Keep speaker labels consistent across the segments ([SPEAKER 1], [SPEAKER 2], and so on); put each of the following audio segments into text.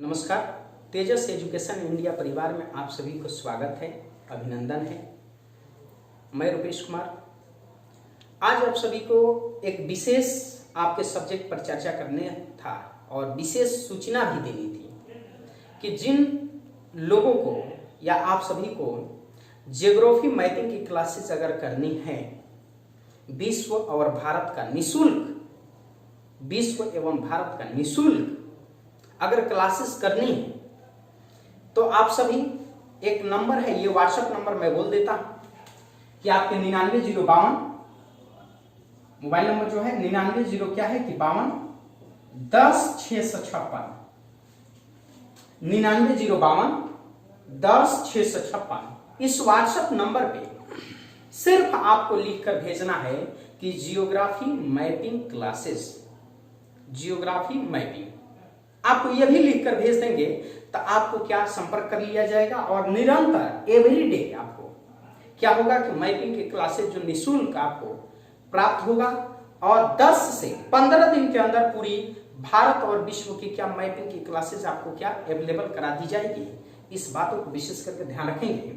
[SPEAKER 1] नमस्कार। तेजस education India परिवार में आप सभी को स्वागत है, अभिनंदन है। मैं रुपेश कुमार आज आप सभी को एक विशेष आपके सब्जेक्ट पर चर्चा करने था और विशेष सूचना भी देनी थी कि जिन लोगों को या आप सभी को ज्योग्राफी मैपिंग की क्लासेस अगर करनी है विश्व और भारत का निःशुल्क, विश्व एवं भारत का निःशुल्क अगर क्लासेस करनी है तो आप सभी एक नंबर है, ये व्हाट्सएप नंबर मैं बोल देता हूं कि आपके 99 मोबाइल नंबर जो है 99 क्या है कि 52 10 656 99 10 656। इस व्हाट्सएप नंबर पे सिर्फ आपको लिखकर भेजना है कि geography mapping classes, geography mapping आपको यह भी लिखकर भेज देंगे तो आपको क्या संपर्क कर लिया जाएगा और निरंतर एवरीडे आपको क्या होगा कि मैपिंग की क्लासेस जो निःशुल्क आपको प्राप्त होगा और 10 से 15 दिन के अंदर पूरी भारत और विश्व की क्या मैपिंग की क्लासेस आपको क्या अवेलेबल करा दी जाएगी। इस बातों को विशेष करके ध्यान रखेंगे,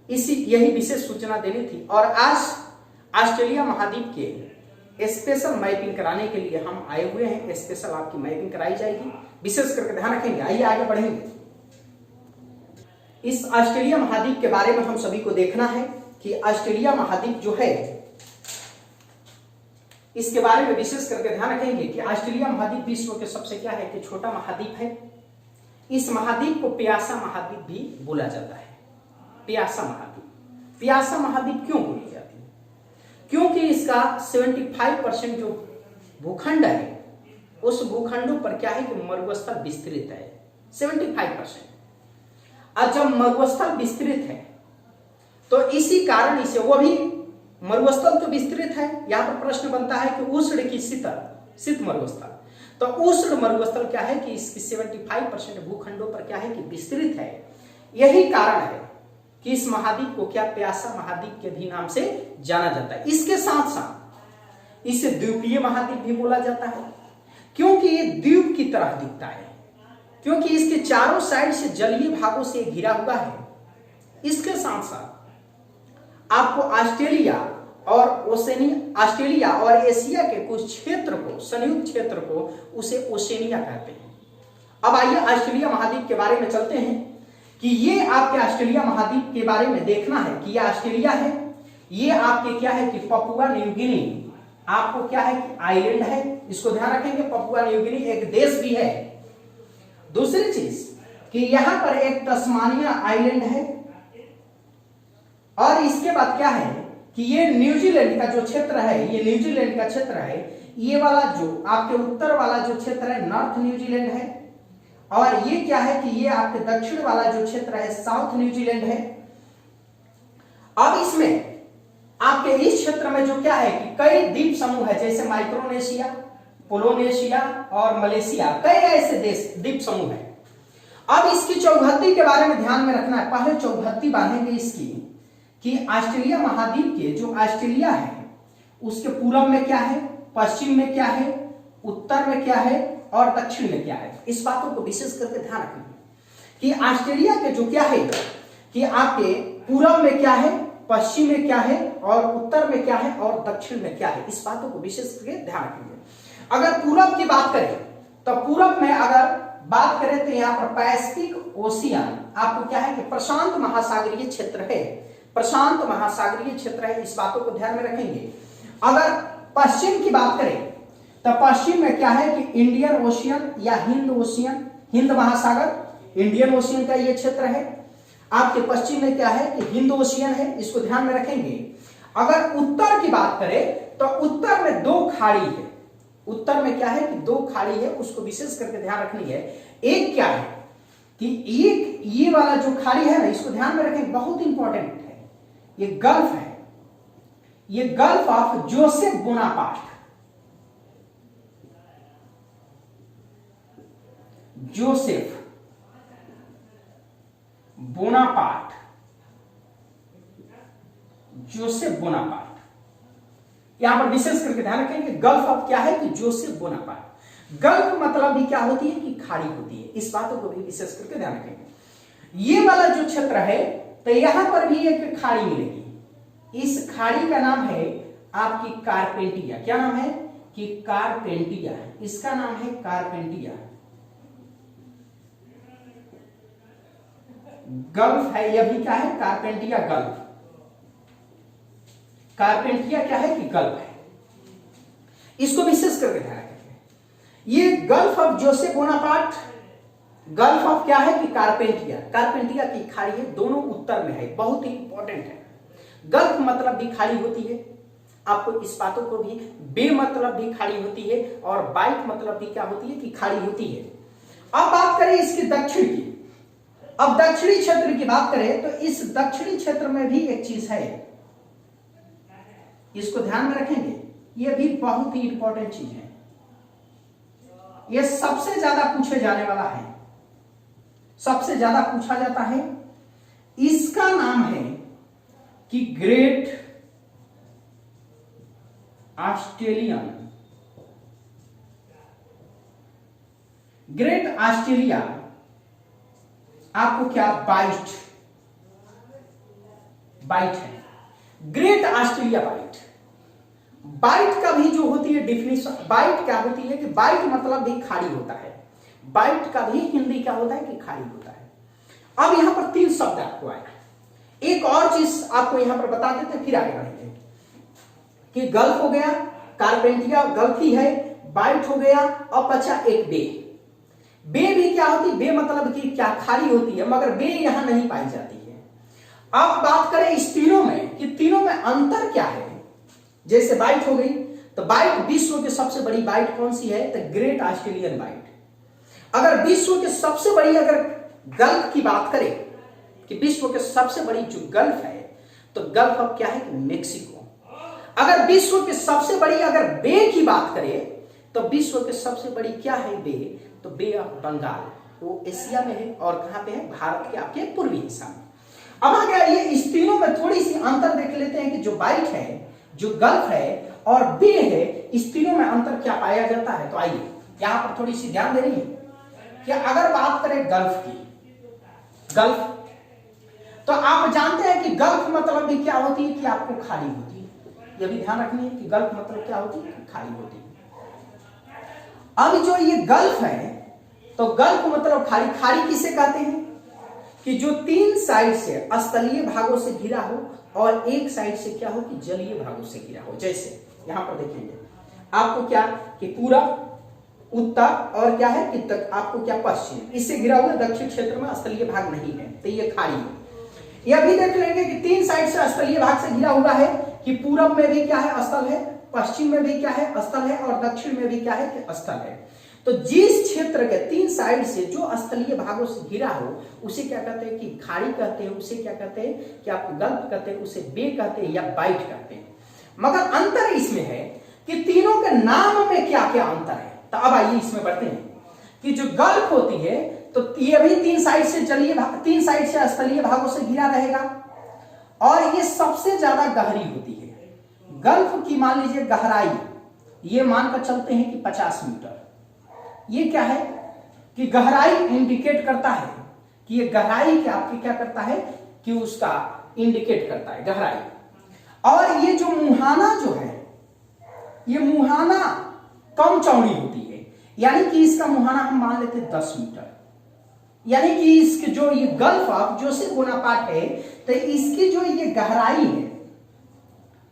[SPEAKER 1] यही विशेष सूचना देनी थी। और आज ऑस्ट्रेलिया महाद्वीप के स्पेशल मैपिंग कराने के लिए हम आए हुए हैं। स्पेशल आपकी मैपिंग कराई जाएगी, विशेष करके ध्यान रखेंगे। आइए आगे बढ़ेंगे। इस ऑस्ट्रेलिया महाद्वीप के बारे में हम सभी को देखना है कि ऑस्ट्रेलिया महाद्वीप जो है इसके बारे में विशेष करके ध्यान रखेंगे कि ऑस्ट्रेलिया महाद्वीप विश्व के सबसे क्या है कि छोटा महाद्वीप है। इस महाद्वीप को प्यासा महाद्वीप भी बोला जाता है। प्यासा महाद्वीप, प्यासा महाद्वीप क्यों बोली जाती है? क्योंकि इसका 75% जो भूखंड है उस भूखंडों पर क्या है कि मरुस्थल विस्तृत है 75%। और जब मरुस्थल विस्तृत है तो इसी कारण इसे, वो भी मरुस्थल तो विस्तृत है, यहां पर प्रश्न बनता है कि उष्ण की शीत मरुस्थल, तो उष्ण मरुस्थल क्या है कि इसकी 75% भूखंडों पर क्या है कि विस्तृत है। यही कारण है कि इस महाद्वीप को क्या प्यासा महाद्वीप के भी नाम से जाना जाता है। इसके साथ साथ इसे द्वीपीय महाद्वीप भी बोला जाता है क्योंकि ये द्वीप की तरह दिखता है, क्योंकि इसके चारों साइड से जलीय भागों से घिरा हुआ है। इसके साथ साथ आपको ऑस्ट्रेलिया और एशिया के कुछ क्षेत्र को, संयुक्त क्षेत्र को उसे ओशेनिया कहते हैं। अब आइए ऑस्ट्रेलिया महाद्वीप के बारे में चलते हैं कि ये आपके ऑस्ट्रेलिया महाद्वीप के बारे में देखना है कि ये ऑस्ट्रेलिया है, ये आपके क्या है कि पपुआ न्यू गिनी आपको क्या है कि आइलैंड है। इसको ध्यान रखेंगे, पपुआ न्यू गिनी एक देश भी है। दूसरी चीज कि यहां पर एक तस्मानिया आइलैंड है और इसके बाद क्या है कि ये न्यूजीलैंड का जो क्षेत्र है, ये न्यूजीलैंड का क्षेत्र है। ये वाला जो आपके उत्तर वाला जो क्षेत्र है नॉर्थ न्यूजीलैंड है और ये क्या है कि ये आपके दक्षिण वाला जो क्षेत्र है साउथ न्यूजीलैंड है। अब इसमें आपके इस क्षेत्र में जो क्या है कि कई द्वीप समूह है, जैसे माइक्रोनेशिया, पोलोनेशिया और मलेशिया, कई ऐसे देश द्वीप समूह है। अब इसकी चौघत्ती के बारे में ध्यान में रखना है। पहले चौघत्ती बांधेंगे इसकी कि ऑस्ट्रेलिया महाद्वीप के जो ऑस्ट्रेलिया है उसके पूर्व में क्या है, पश्चिम में क्या है, उत्तर में क्या है और दक्षिण में क्या है। इस बातों को विशेष करके ध्यान रखेंगे कि ऑस्ट्रेलिया के जो क्या है कि आपके पूर्व में क्या है, पश्चिम में क्या है और उत्तर में क्या है और दक्षिण में क्या है। इस बातों को विशेष करके ध्यान रखेंगे। अगर पूर्व की बात करें तो पूर्व में अगर बात करें तो यहाँ पर पैसिफिक ओशियन आपको क्या है कि प्रशांत महासागरीय क्षेत्र है, प्रशांत महासागरीय क्षेत्र है। इस बातों को ध्यान में रखेंगे। अगर पश्चिम की बात करें तो पश्चिम में क्या है कि इंडियन ओशियन या हिंद ओशियन, हिंद महासागर इंडियन ओशियन का ये क्षेत्र है। आपके पश्चिम में क्या है कि हिंद ओशियन है, इसको ध्यान में रखेंगे। अगर उत्तर की बात करें तो उत्तर में दो खाड़ी है, उत्तर में क्या है कि दो खाड़ी है, उसको विशेष करके ध्यान रखनी है। एक क्या है कि एक ये वाला जो खाड़ी है ना, इसको ध्यान में रखेंगे, बहुत इंपॉर्टेंट है। ये गल्फ है, ये gulf of Joseph Bonaparte, Joseph Bonaparte, Joseph Bonaparte, यहां पर विशेष करके ध्यान रखेंगे। गल्फ ऑफ क्या है कि जोसेफ बोनापार्ट। गल्फ मतलब भी क्या होती है कि खाड़ी होती है। इस बातों को भी विशेष करके ध्यान रखेंगे। ये वाला जो क्षेत्र है तो यहां पर भी एक खाड़ी मिलेगी। इस खाड़ी का नाम है आपकी कारपेंटिया। क्या नाम है कि कारपेंटिया। इसका नाम है कारपेंटिया। गल्फ है, यह भी क्या है कारपेंटिया गल्फ। कारपेंटिया क्या है कि गल्फ है। इसको विशेष करके ध्यान रखेंगे। ये gulf of Joseph Bonaparte, gulf of क्या है कि कारपेंटिया। कारपेंटिया की खाड़ी है, दोनों उत्तर में है, बहुत ही इंपॉर्टेंट है। गल्फ मतलब भी खाड़ी होती है, आपको इस बातों को भी, बे मतलब भी खाड़ी होती है और बाइट मतलब भी क्या होती है कि खाड़ी होती है। अब बात करें इसके दक्षिण की। अब दक्षिणी क्षेत्र की बात करें तो इस दक्षिणी क्षेत्र में भी एक चीज है, इसको ध्यान में रखेंगे। यह भी बहुत ही इंपॉर्टेंट चीज है, यह सबसे ज्यादा पूछे जाने वाला है, सबसे ज्यादा पूछा जाता है। इसका नाम है कि ग्रेट ऑस्ट्रेलियन, ग्रेट ऑस्ट्रेलिया आपको क्या बाइट, बाइट है, ग्रेट ऑस्ट्रेलिया बाइट। बाइट का भी जो होती है डिफिनेशन, बाइट क्या होती है कि बाइट मतलब भी खाड़ी होता है। बाइट का भी हिंदी क्या होता है कि खाड़ी होता है। अब यहां पर 3 शब्द आपको आए। एक और चीज आपको यहां पर बता देते फिर आगे बढ़ेंगे कि गल्फ हो गया, कारपेंटिया गल्फ ही है, बाइट हो गया, अब बचा एक बे। बे भी क्या होती है, बे मतलब कि क्या खाड़ी होती है, मगर बे यहां नहीं पाई जाती है। अब बात करें इस तीनों में कि तीनों में अंतर क्या है। जैसे बाइट हो गई तो बाइट, विश्व की सबसे बड़ी बाइट कौन सी है तो ग्रेट ऑस्ट्रेलियन बाइट। अगर विश्व की सबसे बड़ी अगर गल्फ की बात करें कि विश्व की सबसे बड़ी जो गल्फ है तो गल्फ अब क्या है कि मेक्सिको। अगर विश्व की सबसे बड़ी अगर बे की बात करें तो विश्व की सबसे बड़ी क्या है बे तो बे ऑफ बंगाल, वो एशिया में है और कहां पे है भारत के आपके पूर्वी हिस्सा में। अब आ गया ये इस तीनों में थोड़ी सी अंतर देख लेते हैं कि जो बाइट है, जो गल्फ है और बे है, इस तीनों में अंतर क्या पाया जाता है। तो आइए यहां पर थोड़ी सी ध्यान दे रही है कि अगर बात करें गल्फ की, गल्फ तो आप जानते हैं कि गल्फ मतलब भी क्या होती है कि आपको खाड़ी होती है। यह भी ध्यान रखनी है कि गल्फ मतलब क्या होती है कि खाड़ी होती है। अब जो ये गल्फ है तो गल्फ मतलब खाड़ी। खाड़ी किसे कहते हैं कि जो 3 साइड से स्थलीय भागों से घिरा हो और एक साइड से क्या हो कि जलीय भागों से घिरा हो। जैसे यहां पर देखेंगे आपको क्या कि पूरा उत्तर और क्या है कि आपको क्या पश्चिम, इससे घिरा हुआ दक्षिण क्षेत्र में स्थलीय भाग नहीं है तो ये खाड़ी है। यह भी देख लेंगे कि 3 साइड से स्थलीय भाग से घिरा हुआ है कि पूरब में भी क्या है स्थल है, पश्चिम में भी क्या है स्थल है और दक्षिण में भी क्या है कि स्थल है। तो जिस क्षेत्र के 3 साइड से जो स्थलीय भागों से घिरा हो उसे क्या कहते हैं कि खाड़ी कहते हैं, उसे क्या कहते हैं कि आप गल्फ कहते हैं, उसे बे कहते हैं या बाइट कहते हैं। मगर अंतर इसमें है कि तीनों के नाम में क्या क्या अंतर है। तो अब आइए इसमें बढ़ते हैं कि जो गल्फ होती है तो ये भी 3 साइड से जलीय भाग, 3 साइड से स्थलीय भागों से घिरा रहेगा और ये सबसे ज्यादा गहरी होती है। गल्फ की मान लीजिए गहराई, ये मानकर चलते हैं कि 50 मीटर। ये क्या है कि गहराई इंडिकेट करता है कि ये गहराई क्या आपकी क्या करता है कि उसका इंडिकेट करता है गहराई। और ये जो मुहाना जो है, ये मुहाना कम चौड़ी होती है, यानी कि इसका मुहाना हम मान लेते हैं 10 मीटर। यानी कि इसके जो ये गल्फ ऑफ जोसेफ बोनापार्ट है तो इसकी जो ये गहराई है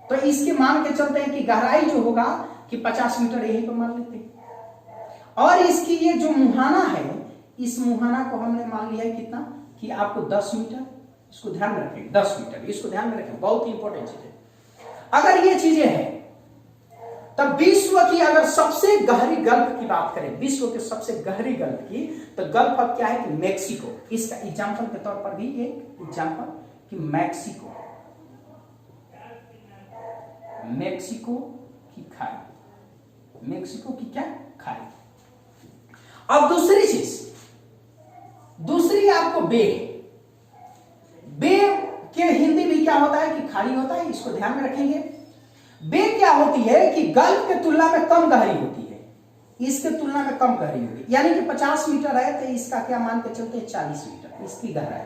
[SPEAKER 1] तो इसके मान के चलते हैं कि गहराई जो होगा कि 50 मीटर, यही पर मान लेते हैं। और इसकी ये जो मुहाना है, इस मुहाना को हमने मान लिया है कितना कि आपको 10 मीटर। इसको ध्यान में रखें 10 मीटर, इसको ध्यान में रखें, बहुत ही इंपॉर्टेंट चीज है। अगर ये चीजें हैं तब विश्व की अगर सबसे गहरी गल्फ की बात करें, विश्व के सबसे गहरी गल्फ की, तो गल्फ अब क्या है कि मेक्सिको। इसका एग्जांपल के तौर पर भी एक एग्जांपल कि मैक्सिको, मेक्सिको की खाड़ी, मेक्सिको की क्या खाड़ी। अब दूसरी चीज, दूसरी आपको बे, बे के हिंदी में क्या होता है कि खाड़ी होता है, इसको ध्यान में रखेंगे। बे क्या होती है कि गल्फ के तुलना में कम गहरी होती है। इसके तुलना में कम गहरी होगी, यानी कि 50 मीटर है तो इसका क्या मान के चलते हैं 40 मीटर इसकी गहराई।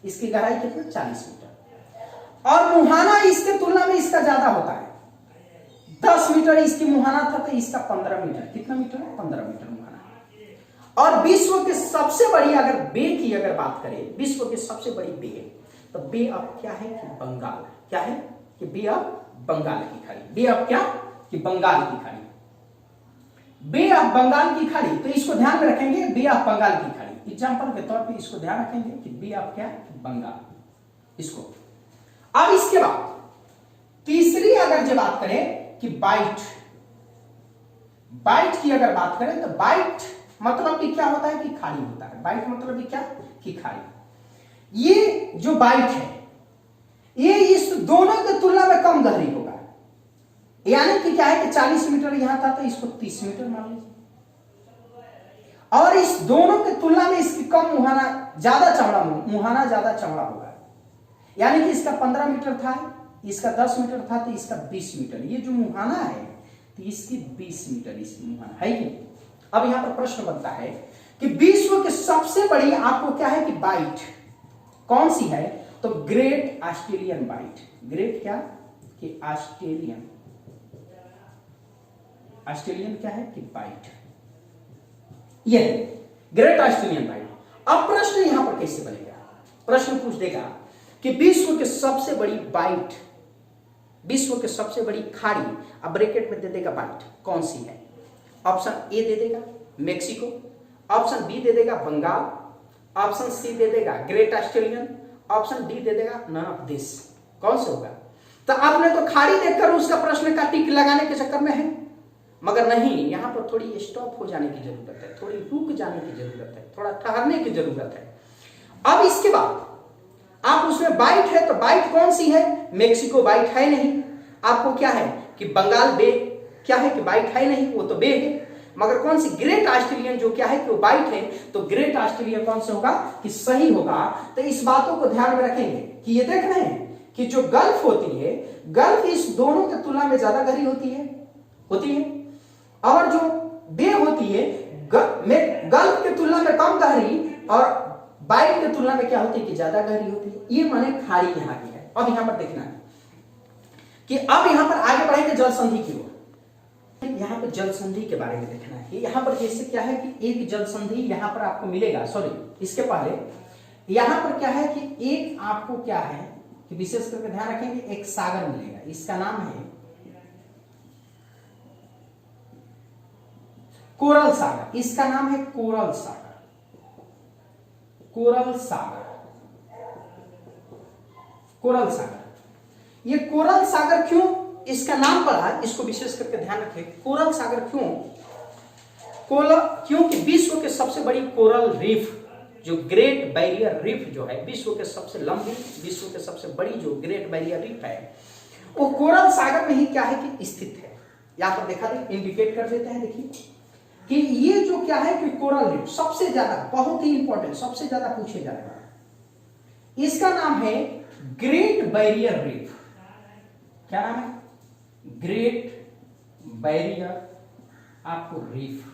[SPEAKER 1] इसकी गहराई कितनी 40 मीटर। और मुहाना इसके तुलना में इसका ज्यादा होता है, 10 मीटर इसकी मुहाना था तो इसका 15 मीटर। कितना मीटर है 15 मीटर मुहाना। और विश्व के सबसे बड़ी अगर बे की अगर बात करें, विश्व की सबसे बड़ी बे, तो बे ऑफ क्या है कि बंगाल। क्या है कि बे ऑफ बंगाल की खाड़ी। बे ऑफ क्या कि बंगाल की खाड़ी। बे ऑफ बंगाल की खाड़ी, तो इसको ध्यान में रखेंगे बे ऑफ बंगाल की खाड़ी। एग्जांपल के तौर पे इसको ध्यान रखेंगे कि बे ऑफ क्या बंगाल इसको। अब इसके बाद तीसरी अगर जो बात करें कि बाइट, बाइट की अगर बात करें तो बाइट मतलब कि क्या होता है कि खाड़ी होता है। बाइट मतलब कि क्या कि खाड़ी। ये जो बाइट है ये इस दोनों की तुलना में कम गहरी होगा, यानी कि क्या है कि 40 मीटर यहां था तो इसको 30 मीटर मान लीजिए। और इस दोनों की तुलना में इसकी कम मुहाना ज्यादा चौड़ा, मुहाना ज्यादा चौड़ा होगा, यानी कि इसका 15 मीटर था, इसका 10 मीटर था तो इसका 20 मीटर। ये जो मुहाना है तो इसकी 20 मीटर इसकी मुहाना है कि। अब यहां पर प्रश्न बनता है कि विश्व की सबसे बड़ी आपको क्या है कि बाइट कौन सी है, तो ग्रेट ऑस्ट्रेलियन बाइट। ग्रेट क्या कि ऑस्ट्रेलियन, ऑस्ट्रेलियन क्या है कि बाइट, यह ग्रेट ऑस्ट्रेलियन बाइट। अब प्रश्न यहां पर कैसे बनेगा, प्रश्न पूछ देगा कि विश्व की सबसे बड़ी बाइट, विश्व की सबसे बड़ी खाड़ी, अब ब्रैकेट में दे देगा बाइट कौन सी है। ऑप्शन ए दे देगा मेक्सिको, ऑप्शन बी दे देगा बंगाल, ऑप्शन सी दे देगा ग्रेट ऑस्ट्रेलियन, ऑप्शन डी दे देगा नन ऑफ दिस। कौन सा होगा। तो आपने तो खाड़ी देखकर उसका प्रश्न का टिक लगाने के चक्कर में है, मगर नहीं, यहां पर थोड़ी स्टॉप हो जाने की जरूरत है, थोड़ी रुक जाने की जरूरत है, थोड़ा ठहरने की जरूरत है। अब इसके बाद आप उसमें बाइट है तो बाइट कौन सी है, मेक्सिको बाइट है नहीं। आपको क्या है कि बंगाल बे क्या है कि बाइट है नहीं, वो तो बे है। मगर कौन सी ग्रेट ऑस्ट्रेलियन जो क्या है कि वो बाइट है, तो ग्रेट ऑस्ट्रेलियन कौन सा होगा कि सही होगा। तो इस बातों को ध्यान में रखेंगे कि ये देख रहे हैं कि जो गल्फ होती है, गल्फ इस दोनों की तुलना में ज्यादा गहरी होती है और जो बे होती है गल्फ की तुलना में कम गहरी और बाइट की तुलना में क्या होती है कि ज्यादा गहरी होती है। ये माने खाड़ी यहां की है। अब यहां पर देखना है कि अब यहां पर आगे बढ़ेंगे जल संधि की ओर। यहां पर जल संधि के बारे में देखना है। यहां पर जैसे क्या है कि एक जल संधि यहां पर आपको मिलेगा, सॉरी इसके पहले यहां पर क्या है कि एक आपको क्या है कि विशेष करके ध्यान रखेंगे एक सागर मिलेगा, इसका नाम है कोरल सागर। इसका नाम है कोरल सागर, कोरल सागर, कोरल सागर। ये कोरल सागर क्यों इसका नाम पड़ा, इसको विशेष करके ध्यान रखें। कोरल सागर क्यों, क्योंकि विश्व के सबसे बड़ी कोरल रीफ जो ग्रेट बैरियर रीफ जो है, विश्व के सबसे लंबी, विश्व के सबसे बड़ी जो ग्रेट बैरियर रीफ है वो कोरल सागर में ही क्या है कि स्थित है। यहां पर देखा दे इंडिकेट कर देते हैं, देखिए कि ये जो क्या है कि कोरल रीफ सबसे ज्यादा, बहुत ही इंपॉर्टेंट, सबसे ज्यादा पूछे जाने वाला, इसका नाम है ग्रेट बैरियर रीफ। क्या नाम है, ग्रेट बैरियर आपको रीफ,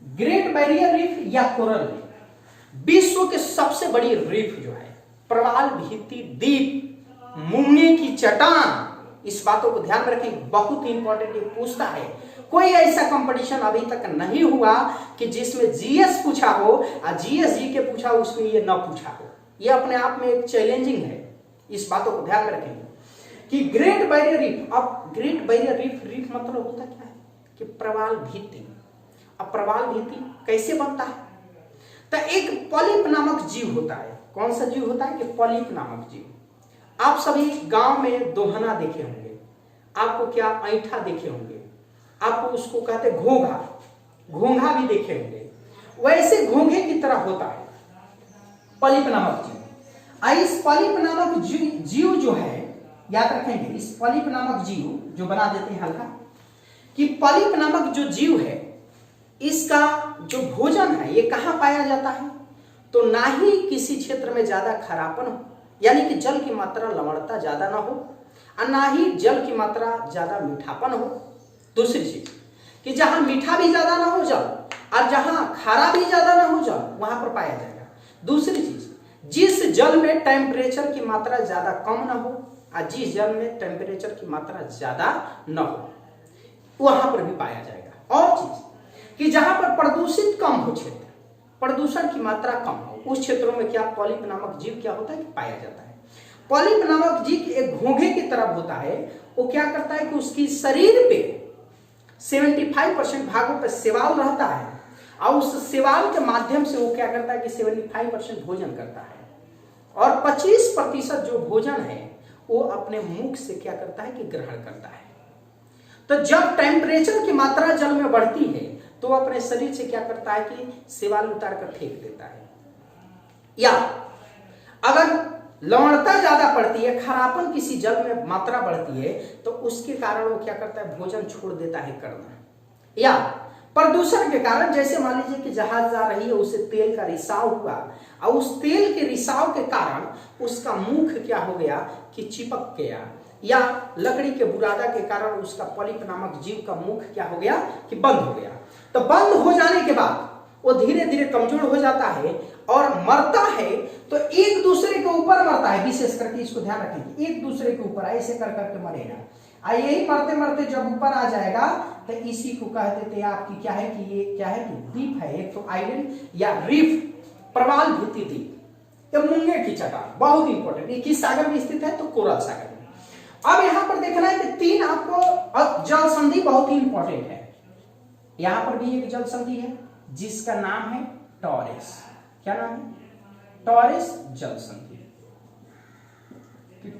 [SPEAKER 1] ग्रेट बैरियर रीफ या कोरल रीफ विश्व के सबसे बड़ी रीफ जो है, प्रवाल भित्ति द्वीप, मुंगे की चट्टान। इस बातों को ध्यान में रखें, बहुत ही इंपॉर्टेंट पूछता है। कोई ऐसा कंपटीशन अभी तक नहीं हुआ कि जिसमें जीएस पूछा हो और जीएस जी के पूछा हो उसमें ये ना पूछा हो। ये अपने आप में एक चैलेंजिंग है। इस बातों को ध्यान में रखेंगे कि ग्रेट बैरियर रीफ, अब ग्रेट बैरियर रीफ मतलब होता क्या है कि प्रवाल भित्ति। अब प्रवाल भित्ति कैसे बनता है, तो एक पॉलिप नामक जीव होता है। कौन सा जीव होता है कि पॉलिप नामक जीव। आप सभी गांव में दोहना देखे होंगे, आपको क्या ऐंठा देखे होंगे, आपको उसको कहते घोंघा, घोंघा भी देखे होंगे। वैसे घोंघे की तरह होता है पॉलिप नामक जीव। इस पॉलिप नामक जीव जो है, याद रखेंगे इस पॉलिप नामक जीव जो बना देते हैं हल्का, कि पॉलिप नामक जो जीव है इसका जो भोजन है ये कहां पाया जाता है, तो ना ही किसी क्षेत्र में ज्यादा खरापन हो, यानी कि जल की मात्रा लवणता ज्यादा ना हो और ना ही जल की मात्रा ज्यादा मीठापन हो। दूसरी चीज कि जहां मीठा भी ज्यादा ना हो जल और जहां खारा भी ज्यादा ना हो जल, वहां पर पाया जाएगा। दूसरी चीज, जिस जल में टेम्परेचर की मात्रा ज्यादा कम ना हो और जिस जल में टेम्परेचर की मात्रा ज्यादा न हो, वहां पर भी पाया जाएगा। और चीज कि जहां पर प्रदूषित कम हो क्षेत्र, प्रदूषण की मात्रा कम हो, उस क्षेत्रों में क्या पॉलिप नामक जीव क्या होता है कि पाया जाता है। पॉलिप नामक जीव एक घोंघे की तरह होता है, वो क्या करता है कि उसकी शरीर पे 75% भागों पे सेवाल रहता है और उस सेवाल के माध्यम से वो क्या करता है कि 75% भोजन करता है और 25% जो भोजन है वो अपने मुख से क्या करता है कि ग्रहण करता है। तो जब टेम्परेचर की मात्रा जल में बढ़ती है तो अपने शरीर से क्या करता है कि सेवाल उतार कर फेंक देता है, या अगर लवणता ज्यादा पड़ती है, खरापन किसी जल में मात्रा बढ़ती है तो उसके कारण वो क्या करता है भोजन छोड़ देता है करना, या प्रदूषण के कारण जैसे मान लीजिए कि जहाज जा रही है, उसे तेल का रिसाव हुआ और उस तेल के रिसाव के कारण उसका मुख क्या हो गया कि चिपक गया, या लकड़ी के बुरादा के कारण उसका पॉलिप नामक जीव का मुख क्या हो गया कि बंद हो गया। तो बंद हो जाने के बाद वो धीरे धीरे कमजोर हो जाता है और मरता है, तो एक दूसरे के ऊपर मरता है, विशेष करके इसको ध्यान रखेंगे, एक दूसरे के ऊपर ऐसे कर करके मरेगा। यही मरते मरते जब ऊपर आ जाएगा तो इसी को कहते थे आपकी क्या है कि ये क्या है कि द्वीप है, एक तो आइलैंड या रीफ, प्रवाल भित्ति द्वीप, ये मूंगे की चट्टान, बहुत इंपॉर्टेंट। ये किस सागर में स्थित है तो कोरल सागर में। अब यहां पर देखना है कि तीन आपको जल संधि बहुत ही इंपॉर्टेंट है। यहां पर भी एक जल संधि है जिसका नाम है टॉरेस। क्या नाम है? टॉरेस जल संधि।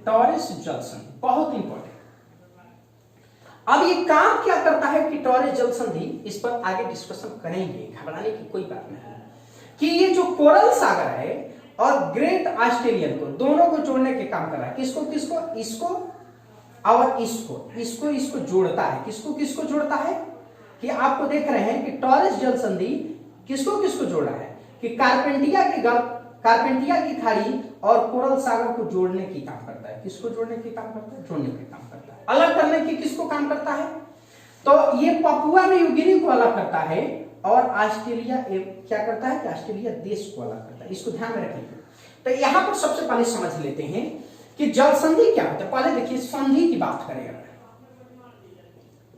[SPEAKER 1] टॉरेस जल संधि बहुत इंपॉर्टेंट। अब ये काम क्या करता है कि टॉरेस जल संधि, इस पर आगे डिस्कशन करेंगे, घबराने की कोई बात नहीं, कि ये जो कोरल सागर है और ग्रेट ऑस्ट्रेलियन को, दोनों को जोड़ने के काम कर रहा है। किसको किसको? इसको और इसको जोड़ता है। किसको किसको जोड़ता है कि आपको देख रहे हैं कि टॉरेस जल संधि किसको किसको जोड़ा है कि कार्पेंटिया की खाड़ी और कोरल सागर को जोड़ने की काम करता है। किसको जोड़ने की काम करता है? जोड़ने की काम करता है। अलग करने की किसको काम करता है? तो ये पपुआ न्यू गिनी को अलग करता है और ऑस्ट्रेलिया क्या करता है कि ऑस्ट्रेलिया देश को अलग करता है। इसको ध्यान में रखेंगे। तो यहां पर सबसे पहले समझ लेते हैं कि जल संधि क्या होता है। पहले देखिए संधि की बात करें,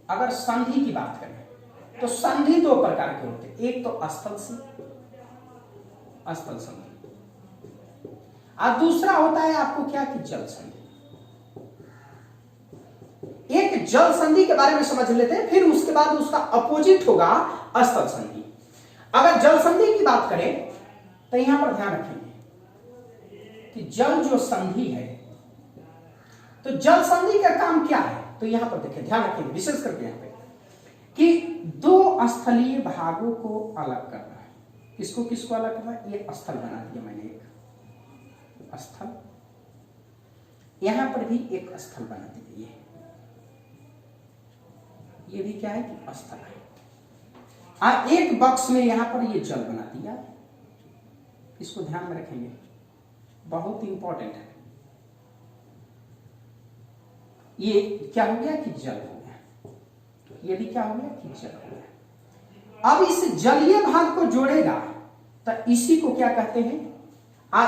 [SPEAKER 1] अगर संधि की बात करें तो संधि दो प्रकार के होते हैं, एक तो स्थल संधि और दूसरा होता है आपको क्या कि जल संधि। एक जल संधि के बारे में समझ लेते हैं, फिर उसके बाद उसका अपोजिट होगा स्थल संधि। अगर जल संधि की बात करें तो यहां पर ध्यान रखेंगे कि जल जो संधि है, तो जल संधि का काम क्या है। तो यहां पर देखिए, ध्यान रखेंगे विशेष करके यहां पे कि दो स्थलीय भागों को अलग करना है। किसको किसको अलग करना है? ये स्थल बना दिया मैंने, एक स्थल, यहां पर भी एक स्थल बना दिया। ये भी क्या है कि स्थल है। एक बक्स में यहां पर ये जल बना दिया। इसको ध्यान में रखेंगे, बहुत इंपॉर्टेंट है। ये क्या हो गया कि जल हो गया, ये भी क्या हो गया कि जल हो गया। अब इस जलीय भाग को जोड़ेगा तो इसी को क्या कहते हैं,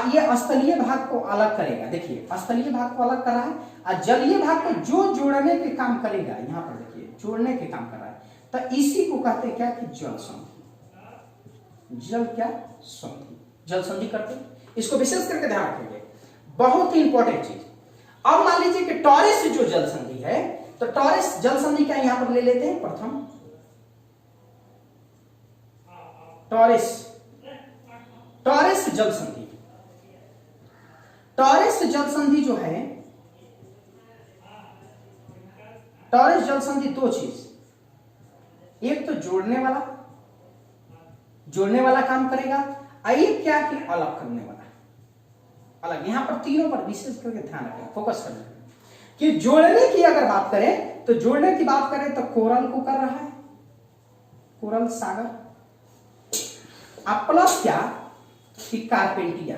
[SPEAKER 1] ये स्थलीय भाग को अलग करेगा। देखिए स्थलीय भाग को अलग कर रहा है और जलीय भाग को जो जोड़ने के काम करेगा, यहां पर देखिए जोड़ने के काम कर रहा है, तो इसी को कहते हैं क्या कि जल संधि। जल क्या? संधि, जल संधि करते हैं। इसको विशेष करके ध्यान रखेंगे, बहुत ही इंपॉर्टेंट चीज। अब मान लीजिए कि टॉरेस जो जल संधि है, तो टॉरेस जल संधि का यहां पर ले लेते हैं। प्रथम टॉरेस जल संधि। टॉरेस जल संधि जो है, टॉरेस जल संधि दो चीज, एक तो जोड़ने वाला काम करेगा, एक क्या कि अलग करने वाला। अलग, यहां पर तीनों पर विशेष करके ध्यान रखें, फोकस करना कि जोड़ने की अगर बात करें तो जोड़ने की बात करें तो कोरल को कर रहा है, कोरल सागर, प्लस क्या कि कार्पेंटिया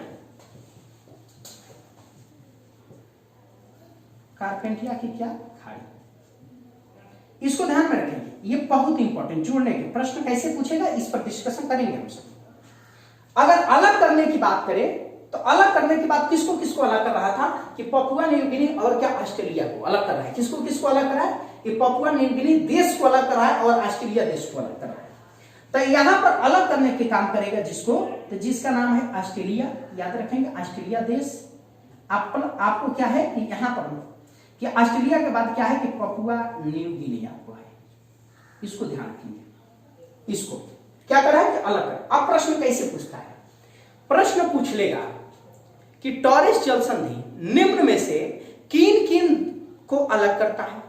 [SPEAKER 1] की क्या खाड़ी। इसको ध्यान में रखेंगे, ये बहुत इंपॉर्टेंट, जोड़ने के प्रश्न कैसे पूछेगा इस पर डिस्कशन करेंगे हम सब। अगर अलग करने की बात करें तो अलग करने की बात किसको किसको अलग कर रहा था कि पपुआ न्यू गिनी और क्या ऑस्ट्रेलिया को अलग कर रहा है। किसको किसको अलग कर रहा है, ये पपुआ न्यू गिनी देश को अलग कर रहा है और ऑस्ट्रेलिया देश को अलग कर रहा है। तो यहां पर अलग करने के काम करेगा जिसको, तो जिसका नाम है ऑस्ट्रेलिया, याद रखेंगे ऑस्ट्रेलिया देश। आपको क्या है कि यहां पर कि ऑस्ट्रेलिया के बाद क्या है कि पपुआ न्यू गिनी आपको है, इसको ध्यान रखेंगे। इसको क्या कर रहा है कि अलग कर। अब प्रश्न कैसे पूछता है, प्रश्न पूछ लेगा कि टॉरेस जल संधि निम्न में से किन किन को अलग करता है।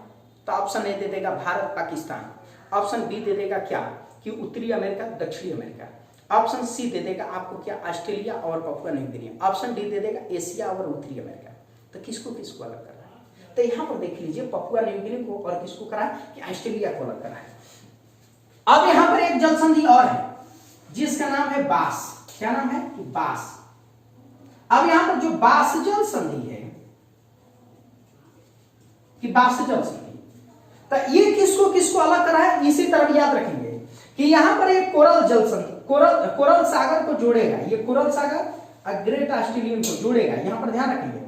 [SPEAKER 1] तो ऑप्शन ए दे देगा भारत पाकिस्तान, ऑप्शन बी दे देगा क्या कि उत्तरी अमेरिका दक्षिणी अमेरिका, ऑप्शन सी दे देगा आपको क्या ऑस्ट्रेलिया और Papua New Guinea, option D दे देगा एशिया और उत्तरी अमेरिका। तो किसको किसको अलग कर रहा है, तो यहां पर देख लीजिए पपुआ न्यू गिनी को और किसको करा कि ऑस्ट्रेलिया को अलग करा है। अब यहां पर एक जल संधि और है जिसका नाम है बास। क्या नाम है कि बास। अब यहां पर जो बास जल संधि है कि बास जल संधि, तो ये किसको किसको अलग करा है, इसी तरह याद रखेंगे कि यहां पर एक कोरल जल संधि, कोरल सागर को जोड़ेगा, ये कोरल सागर और ग्रेट ऑस्ट्रेलियन को जोड़ेगा, यहां पर ध्यान रखेंगे।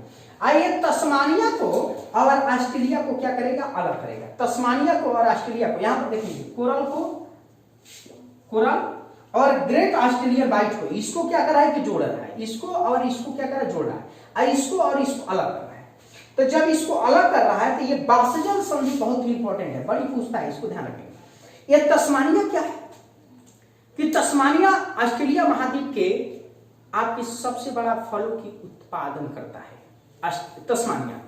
[SPEAKER 1] ये तस्मानिया को और ऑस्ट्रेलिया को क्या करेगा, अलग करेगा। तस्मानिया को और ऑस्ट्रेलिया को, यहां पर देखेंगे कोरल और ग्रेट ऑस्ट्रेलियन बाइट को, इसको क्या कर रहा है कि जोड़ रहा है, इसको और इसको क्या कर रहा है जोड़ रहा है, इसको और इसको अलग कर रहा है। तो जब इसको अलग कर रहा है तो ये बासजल संधि बहुत ही इंपॉर्टेंट है, बड़ी पूछता है, इसको ध्यान रखेंगे। ये तस्मानिया क्या है कि तस्मानिया ऑस्ट्रेलिया महाद्वीप के आपकी सबसे बड़ा फलों की उत्पादन करता है तस्मानिया,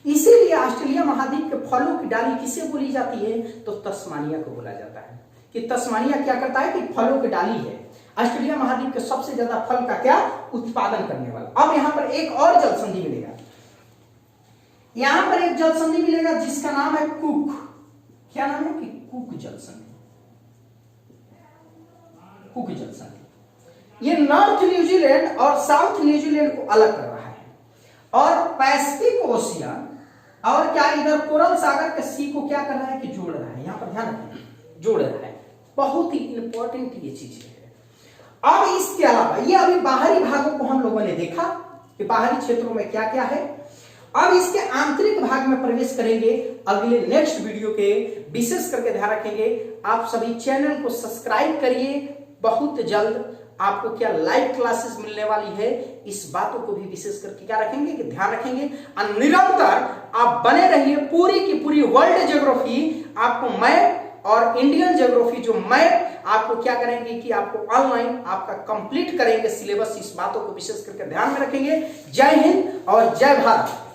[SPEAKER 1] इसीलिए ऑस्ट्रेलिया महाद्वीप के फलों की डाली किसे बोली जाती है, तो तस्मानिया को बोला जाता है कि तस्मानिया क्या करता है कि फलों की डाली है, ऑस्ट्रेलिया महाद्वीप के सबसे ज्यादा फल का क्या उत्पादन करने वाला। अब यहां पर एक और जल संधि मिलेगा, यहां पर एक जल संधि मिलेगा जिसका नाम है कुक। क्या नाम है कि कुक जल संधि, कुक जल संधि। ये नॉर्थ न्यूजीलैंड और साउथ न्यूजीलैंड को अलग कर रहा है और पैसिफिक ओशियन और क्या इधर कोरल सागर के सी को क्या कर रहा है कि जोड़ रहा है, यहां पर ध्यान रखें, जोड़ रहा है। बहुत ही इंपॉर्टेंट ये चीज है। अब इसके अलावा ये अभी बाहरी भागों को हम लोगों ने देखा कि बाहरी क्षेत्रों में क्या क्या है। अब इसके आंतरिक भाग में प्रवेश करेंगे अगले नेक्स्ट वीडियो के। विशेष करके ध्यान रखेंगे आप सभी चैनल को सब्सक्राइब करिए, बहुत जल्द आपको क्या लाइव क्लासेस मिलने वाली है, इस बातों को भी विशेष करके क्या रखेंगे कि ध्यान रखेंगे। और निरंतर आप बने रहिए, पूरी की पूरी वर्ल्ड ज्योग्राफी आपको मैप और इंडियन ज्योग्राफी जो मैप आपको क्या करेंगे कि आपको ऑनलाइन आपका कंप्लीट करेंगे सिलेबस, इस बातों को विशेष करके ध्यान में रखेंगे। जय हिंद और जय भारत।